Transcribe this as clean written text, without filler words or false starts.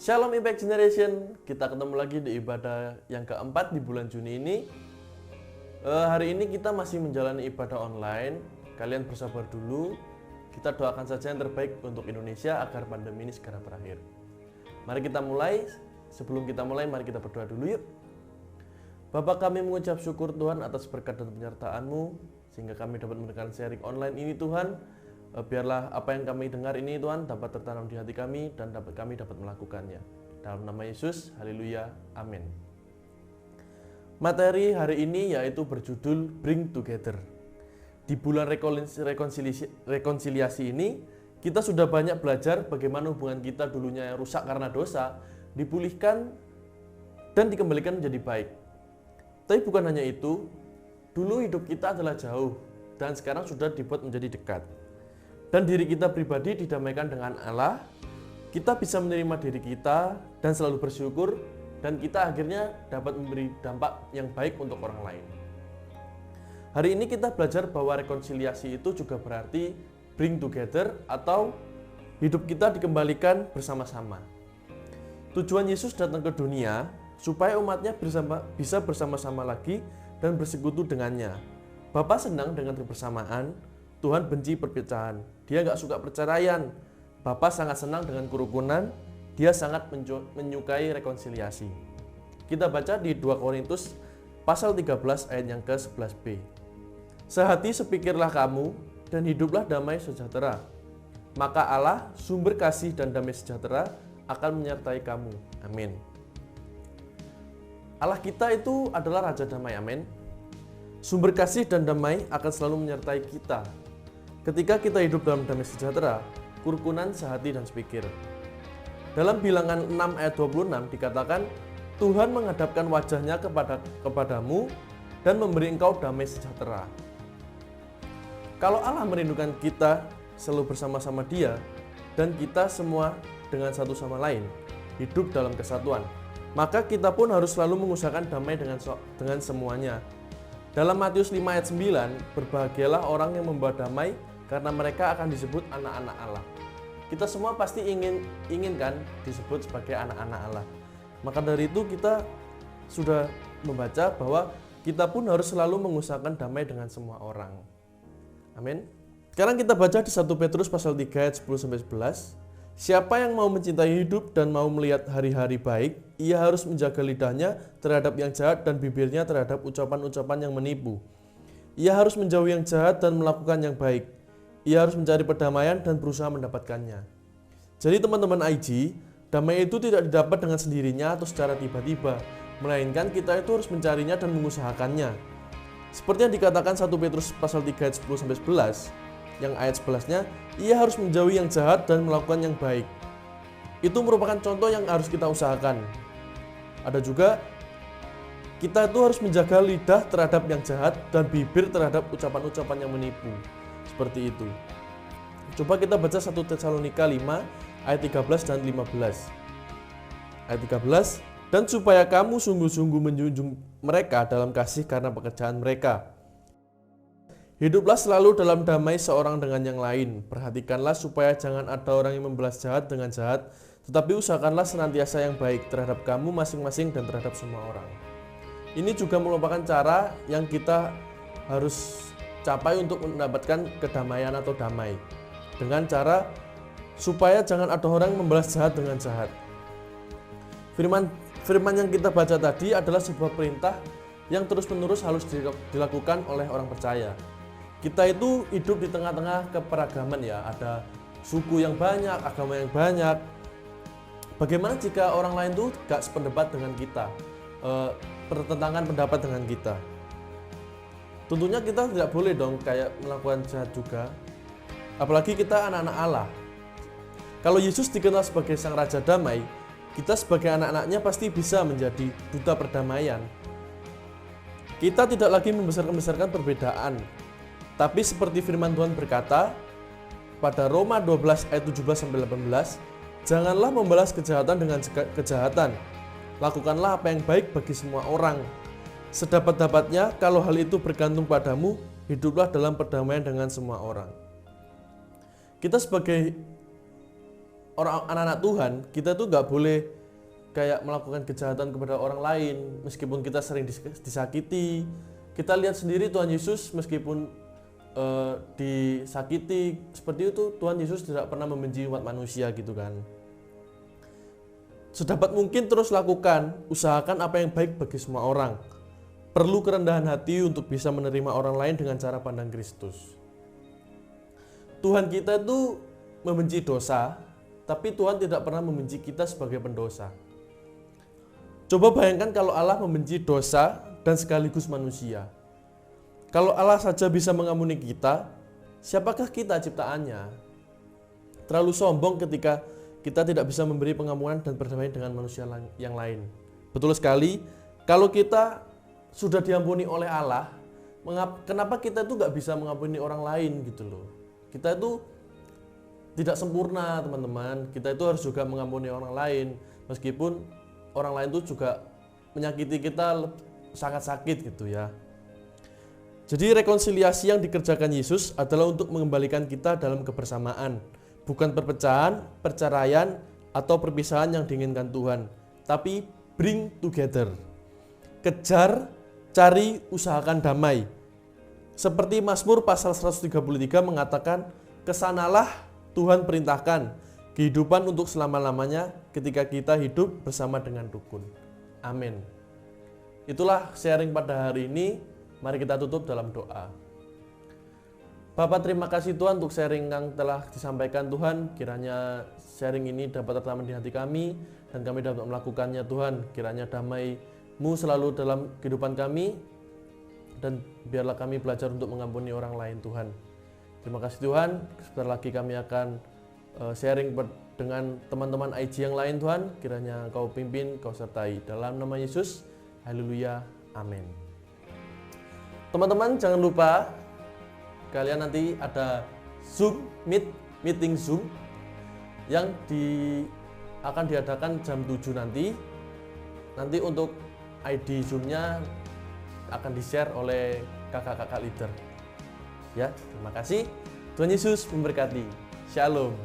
Shalom Impact Generation, kita ketemu lagi di ibadah yang keempat di bulan Juni ini. Hari ini kita masih menjalani ibadah online. Kalian bersabar dulu, kita doakan saja yang terbaik untuk Indonesia agar pandemi ini segera berakhir. Mari kita mulai. Sebelum kita mulai, mari kita berdoa dulu yuk. Bapa, kami mengucap syukur Tuhan atas berkat dan penyertaan-Mu, sehingga kami dapat mendengarkan sharing online ini Tuhan. Biarlah apa yang kami dengar ini Tuhan dapat tertanam di hati kami dan kami dapat melakukannya. Dalam nama Yesus, haleluya, amin. Materi hari ini yaitu berjudul Bring Together. Di bulan rekonsiliasi ini, kita sudah banyak belajar bagaimana hubungan kita dulunya yang rusak karena dosa, dipulihkan dan dikembalikan menjadi baik. Tapi bukan hanya itu, dulu hidup kita adalah jauh dan sekarang sudah dibuat menjadi dekat. Dan diri kita pribadi didamaikan dengan Allah, kita bisa menerima diri kita dan selalu bersyukur, dan kita akhirnya dapat memberi dampak yang baik untuk orang lain. Hari ini kita belajar bahwa rekonsiliasi itu juga berarti bring together atau hidup kita dikembalikan bersama-sama. Tujuan Yesus datang ke dunia supaya umatnya bisa bersama-sama lagi dan bersekutu dengannya. Bapa senang dengan kebersamaan, Tuhan benci perpecahan. Dia nggak suka perceraian. Bapa sangat senang dengan kerukunan. Dia sangat menyukai rekonsiliasi. Kita baca di 2 Korintus pasal 13 ayat yang ke-11b. Sehati sepikirlah kamu dan hiduplah damai sejahtera. Maka Allah, sumber kasih dan damai sejahtera, akan menyertai kamu. Amin. Allah kita itu adalah Raja Damai. Amin. Sumber kasih dan damai akan selalu menyertai kita. Ketika kita hidup dalam damai sejahtera, kerukunan sehati dan sepikir. Dalam Bilangan 6 ayat 26 dikatakan, Tuhan menghadapkan wajahnya kepadamu dan memberi engkau damai sejahtera. Kalau Allah merindukan kita selalu bersama-sama Dia, dan kita semua dengan satu sama lain, hidup dalam kesatuan, maka kita pun harus selalu mengusahakan damai dengan semuanya. Dalam Matius 5 ayat 9, berbahagialah orang yang membawa damai, karena mereka akan disebut anak-anak Allah. Kita semua pasti inginkan disebut sebagai anak-anak Allah. Maka dari itu kita sudah membaca bahwa kita pun harus selalu mengusahakan damai dengan semua orang. Amin. Sekarang kita baca di 1 Petrus pasal 3 ayat 10-11. Siapa yang mau mencintai hidup dan mau melihat hari-hari baik, ia harus menjaga lidahnya terhadap yang jahat dan bibirnya terhadap ucapan-ucapan yang menipu. Ia harus menjauhi yang jahat dan melakukan yang baik. Ia harus mencari perdamaian dan berusaha mendapatkannya. Jadi teman-teman IG, damai itu tidak didapat dengan sendirinya atau secara tiba-tiba, melainkan kita itu harus mencarinya dan mengusahakannya. Seperti yang dikatakan 1 Petrus pasal 3 ayat 10-11, yang ayat 11-nya, ia harus menjauhi yang jahat dan melakukan yang baik. Itu merupakan contoh yang harus kita usahakan. Ada juga, kita itu harus menjaga lidah terhadap yang jahat dan bibir terhadap ucapan-ucapan yang menipu. Seperti itu. Coba kita baca 1 Tesalonika 5 ayat 13 dan 15. Ayat 13, dan supaya kamu sungguh-sungguh menjunjung mereka dalam kasih karena pekerjaan mereka. Hiduplah selalu dalam damai seorang dengan yang lain. Perhatikanlah supaya jangan ada orang yang membalas jahat dengan jahat, tetapi usahakanlah senantiasa yang baik terhadap kamu masing-masing dan terhadap semua orang. Ini juga merupakan cara yang kita harus capai untuk mendapatkan kedamaian atau damai. Dengan cara supaya jangan ada orang yang membalas jahat dengan jahat. Firman yang kita baca tadi adalah sebuah perintah yang terus-menerus harus dilakukan oleh orang percaya. Kita itu hidup di tengah-tengah keberagaman ya, ada suku yang banyak, agama yang banyak. Bagaimana jika orang lain tuh gak sependapat dengan kita, bertentangan pendapat dengan kita? Tentunya kita tidak boleh dong kayak melakukan jahat juga. Apalagi kita anak-anak Allah. Kalau Yesus dikenal sebagai Sang Raja Damai, kita sebagai anak-anaknya pasti bisa menjadi duta perdamaian. Kita tidak lagi membesar-besarkan perbedaan. Tapi seperti firman Tuhan berkata, pada Roma 12 ayat 17-18, janganlah membalas kejahatan dengan kejahatan. Lakukanlah apa yang baik bagi semua orang. Sedapat-dapatnya, kalau hal itu bergantung padamu, hiduplah dalam perdamaian dengan semua orang. Kita sebagai orang anak-anak Tuhan, kita tuh nggak boleh kayak melakukan kejahatan kepada orang lain, meskipun kita sering disakiti. Kita lihat sendiri Tuhan Yesus meskipun disakiti seperti itu, Tuhan Yesus tidak pernah membenci umat manusia gitu kan. Sedapat mungkin terus lakukan, usahakan apa yang baik bagi semua orang. Perlu kerendahan hati untuk bisa menerima orang lain dengan cara pandang Kristus. Tuhan kita itu membenci dosa, tapi Tuhan tidak pernah membenci kita sebagai pendosa. Coba bayangkan kalau Allah membenci dosa dan sekaligus manusia. Kalau Allah saja bisa mengampuni kita, siapakah kita ciptaannya? Terlalu sombong ketika kita tidak bisa memberi pengampunan dan berdamai dengan manusia yang lain. Betul sekali, kalau kita sudah diampuni oleh Allah, kenapa kita itu nggak bisa mengampuni orang lain gitu loh? Kita itu tidak sempurna teman-teman, kita itu harus juga mengampuni orang lain, meskipun orang lain itu juga menyakiti kita sangat sakit gitu ya. Jadi rekonsiliasi yang dikerjakan Yesus adalah untuk mengembalikan kita dalam kebersamaan, bukan perpecahan, perceraian, atau perpisahan yang diinginkan Tuhan, tapi bring together. Kejar, cari, usahakan damai. Seperti Mazmur pasal 133 mengatakan, kesanalah Tuhan perintahkan, kehidupan untuk selama-lamanya ketika kita hidup bersama dengan rukun. Amin. Itulah sharing pada hari ini. Mari kita tutup dalam doa. Bapak, terima kasih Tuhan untuk sharing yang telah disampaikan Tuhan. Kiranya sharing ini dapat tertanam di hati kami dan kami dapat melakukannya Tuhan. Kiranya damai-Mu selalu dalam kehidupan kami dan biarlah kami belajar untuk mengampuni orang lain Tuhan. Terima kasih Tuhan. Sebentar lagi kami akan sharing dengan teman-teman IG yang lain Tuhan. Kiranya Kau pimpin, Kau sertai. Dalam nama Yesus, haleluya, amin. Teman-teman jangan lupa kalian nanti ada Zoom, meeting Zoom yang akan diadakan jam 7 nanti. Nanti untuk ID Zoom-nya akan di-share oleh kakak-kakak leader. Ya, terima kasih. Tuhan Yesus memberkati. Shalom.